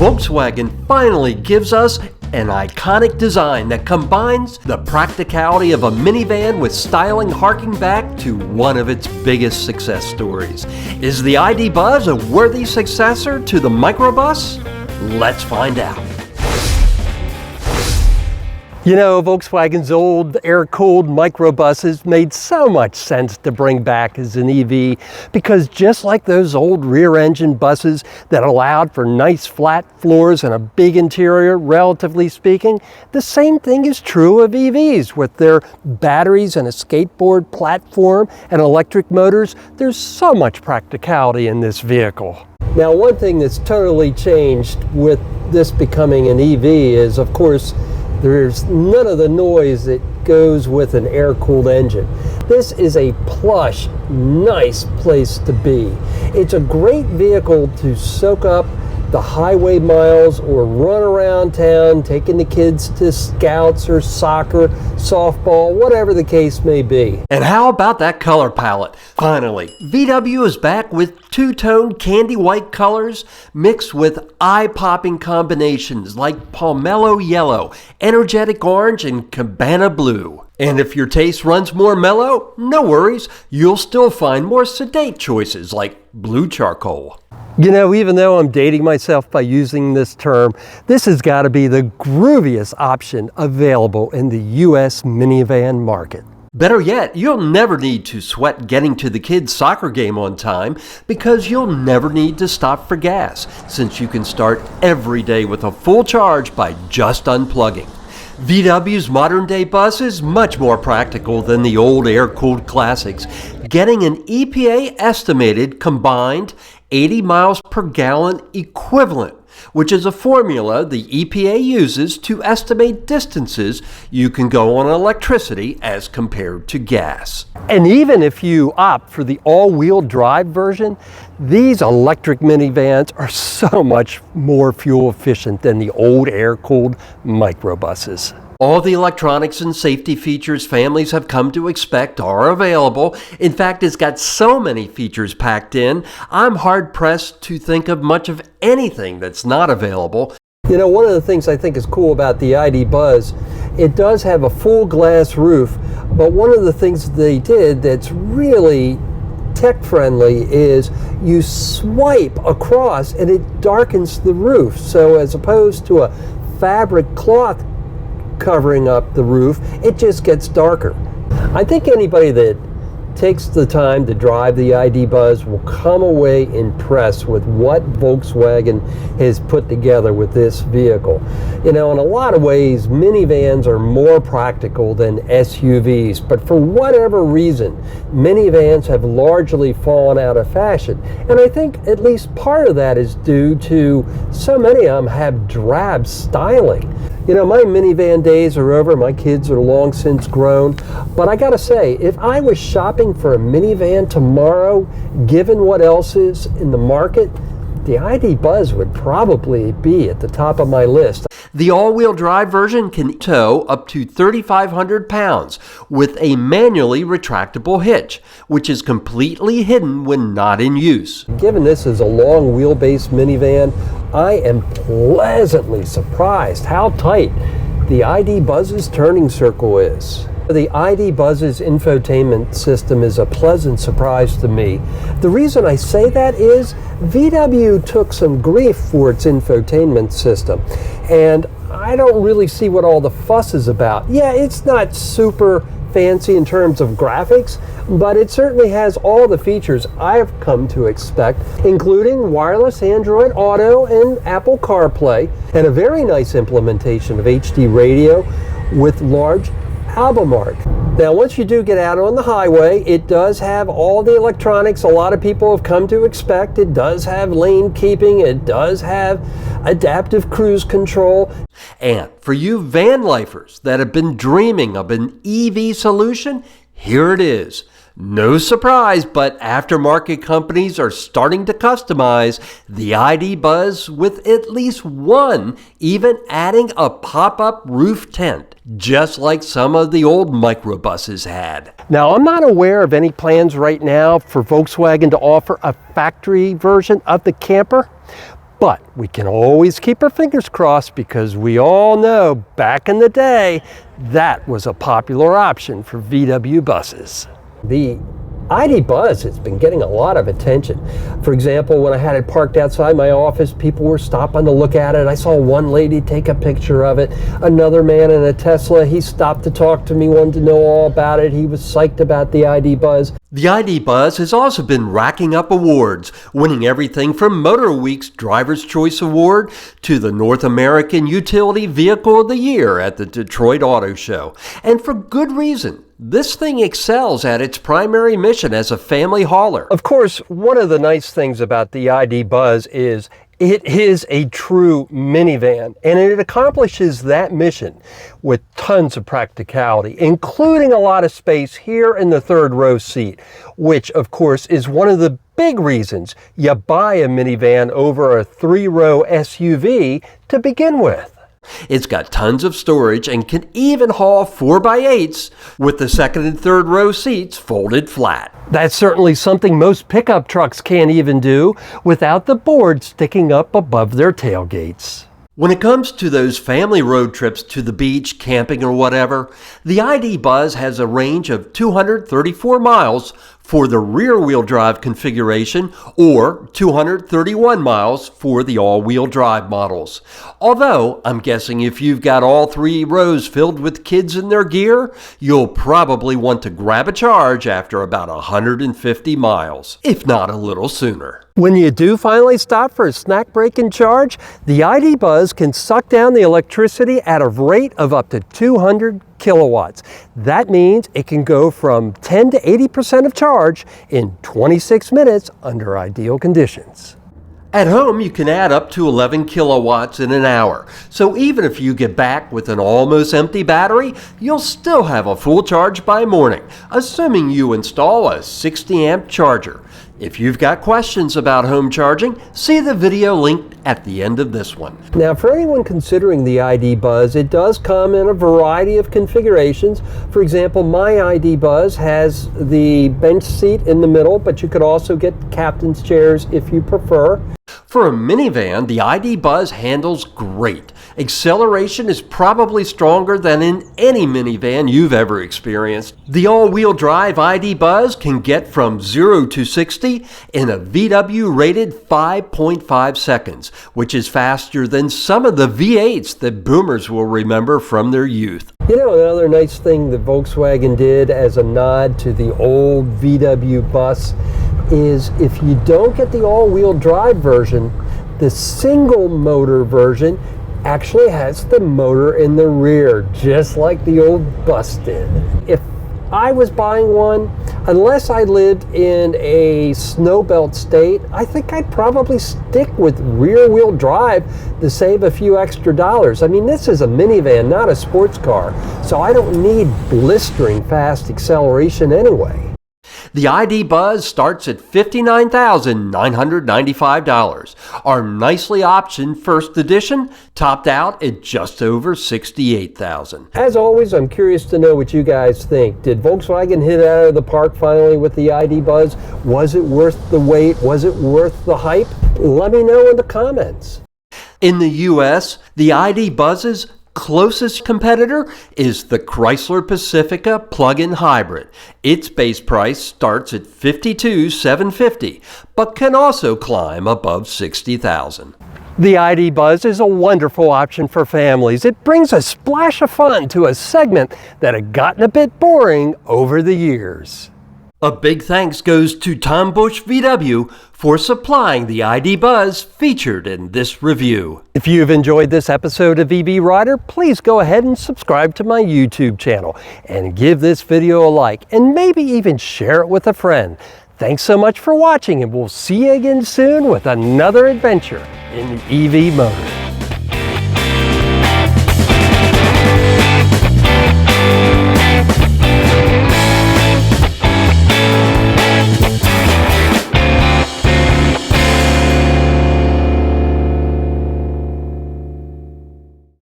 Volkswagen finally gives us an iconic design that combines the practicality of a minivan with styling harking back to one of its biggest success stories. Is the ID Buzz a worthy successor to the Microbus? Let's find out. You know, Volkswagen's old air-cooled microbuses made so much sense to bring back as an EV because just like those old rear-engine buses that allowed for nice flat floors and a big interior, relatively speaking, the same thing is true of EVs. With their batteries and a skateboard platform and electric motors, there's so much practicality in this vehicle. Now, one thing that's totally changed with this becoming an EV is, of course, there's none of the noise that goes with an air-cooled engine. This is a plush, nice place to be. It's a great vehicle to soak up the highway miles or run around town taking the kids to scouts or soccer, softball, whatever the case may be. And how about that color palette? Finally, VW is back with two-tone candy white colors mixed with eye-popping combinations like pomelo yellow, energetic orange, and cabana blue. And if your taste runs more mellow, no worries, you'll still find more sedate choices like blue charcoal. You know, even though I'm dating myself by using this term, this has got to be the grooviest option available in the US minivan market. Better yet, you'll never need to sweat getting to the kids' soccer game on time because you'll never need to stop for gas, since you can start every day with a full charge by just unplugging. VW's modern-day bus is much more practical than the old air-cooled classics, getting an EPA estimated combined 80 miles per gallon equivalent, which is a formula the EPA uses to estimate distances you can go on electricity as compared to gas. And even if you opt for the all-wheel drive version, these electric minivans are so much more fuel efficient than the old air-cooled microbuses. All the electronics and safety features families have come to expect are available. In fact, it's got so many features packed in, I'm hard-pressed to think of much of anything that's not available. You know, one of the things I think is cool about the ID Buzz, it does have a full glass roof, but one of the things they did that's really tech-friendly is you swipe across and it darkens the roof. So as opposed to a fabric cloth covering up the roof, it just gets darker. I think anybody that takes the time to drive the ID Buzz will come away impressed with what Volkswagen has put together with this vehicle. You know, in a lot of ways, minivans are more practical than SUVs, but for whatever reason, minivans have largely fallen out of fashion. And I think at least part of that is due to so many of them have drab styling. You know, my minivan days are over, my kids are long since grown, but I gotta say, if I was shopping for a minivan tomorrow, given what else is in the market, the ID Buzz would probably be at the top of my list. The all-wheel drive version can tow up to 3,500 pounds with a manually retractable hitch, which is completely hidden when not in use. Given this is a long wheelbase minivan, I am pleasantly surprised how tight the ID Buzz's turning circle is. The ID Buzz's infotainment system is a pleasant surprise to me. The reason I say that is VW took some grief for its infotainment system, and I don't really see what all the fuss is about. Yeah, it's not super fancy in terms of graphics, but it certainly has all the features I've come to expect, including wireless Android Auto and Apple CarPlay, and a very nice implementation of HD radio with large album art. Now, once you do get out on the highway, it does have all the electronics a lot of people have come to expect. It does have lane keeping. It does have adaptive cruise control. And for you van lifers that have been dreaming of an EV solution, here it is. No surprise, but aftermarket companies are starting to customize the ID Buzz with at least one, even adding a pop-up roof tent, just like some of the old microbuses had. Now, I'm not aware of any plans right now for Volkswagen to offer a factory version of the camper, But we can always keep our fingers crossed because we all know back in the day, that was a popular option for VW buses. The ID Buzz has been getting a lot of attention. For example, when I had it parked outside my office, people were stopping to look at it. I saw one lady take a picture of it. Another man in a Tesla, he stopped to talk to me, wanted to know all about it. He was psyched about the ID Buzz. The ID Buzz has also been racking up awards, winning everything from Motor Week's Driver's Choice Award to the North American Utility Vehicle of the Year at the Detroit Auto Show. And for good reason. This thing excels at its primary mission as a family hauler. Of course, one of the nice things about the ID Buzz is it is a true minivan, and it accomplishes that mission with tons of practicality, including a lot of space here in the third row seat, which of course is one of the big reasons you buy a minivan over a 3-row SUV to begin with. It's got tons of storage and can even haul 4x8s with the second and third row seats folded flat. That's certainly something most pickup trucks can't even do without the board sticking up above their tailgates. When it comes to those family road trips to the beach, camping, or whatever, the ID Buzz has a range of 234 miles for the rear-wheel drive configuration or 231 miles for the all-wheel drive models. Although, I'm guessing if you've got all 3 rows filled with kids in their gear, you'll probably want to grab a charge after about 150 miles, if not a little sooner. When you do finally stop for a snack break and charge, the ID Buzz can suck down the electricity at a rate of up to 200 kilowatts. That means it can go from 10 to 80% of charge in 26 minutes under ideal conditions. At home, you can add up to 11 kilowatts in an hour. So even if you get back with an almost empty battery, you'll still have a full charge by morning, assuming you install a 60 amp charger. If you've got questions about home charging, see the video linked at the end of this one. Now, for anyone considering the ID Buzz, it does come in a variety of configurations. For example, my ID Buzz has the bench seat in the middle, but you could also get captain's chairs if you prefer. For a minivan, the ID Buzz handles great. Acceleration is probably stronger than in any minivan you've ever experienced. The all-wheel drive ID Buzz can get from 0 to 60 in a VW-rated 5.5 seconds, which is faster than some of the V8s that boomers will remember from their youth. You know, another nice thing that Volkswagen did as a nod to the old VW bus is if you don't get the all-wheel drive version, the single motor version actually has the motor in the rear, just like the old bus did. If I was buying one, unless I lived in a snowbelt state, I think I'd probably stick with rear-wheel drive to save a few extra dollars. I mean, this is a minivan, not a sports car, so I don't need blistering fast acceleration anyway. The ID Buzz starts at $59,995. Our nicely optioned first edition topped out at just over $68,000. As always, I'm curious to know what you guys think. Did Volkswagen hit it out of the park finally with the ID Buzz? Was it worth the wait? Was it worth the hype? Let me know in the comments. In the US, the ID Buzz's closest competitor is the Chrysler Pacifica plug-in hybrid. Its base price starts at $52,750, but can also climb above $60,000. The ID Buzz is a wonderful option for families. It brings a splash of fun to a segment that had gotten a bit boring over the years. A big thanks goes to Tom Bush VW for supplying the ID Buzz featured in this review. If you've enjoyed this episode of EV Rider, please go ahead and subscribe to my YouTube channel and give this video a like and maybe even share it with a friend. Thanks so much for watching, and we'll see you again soon with another adventure in EV Motor.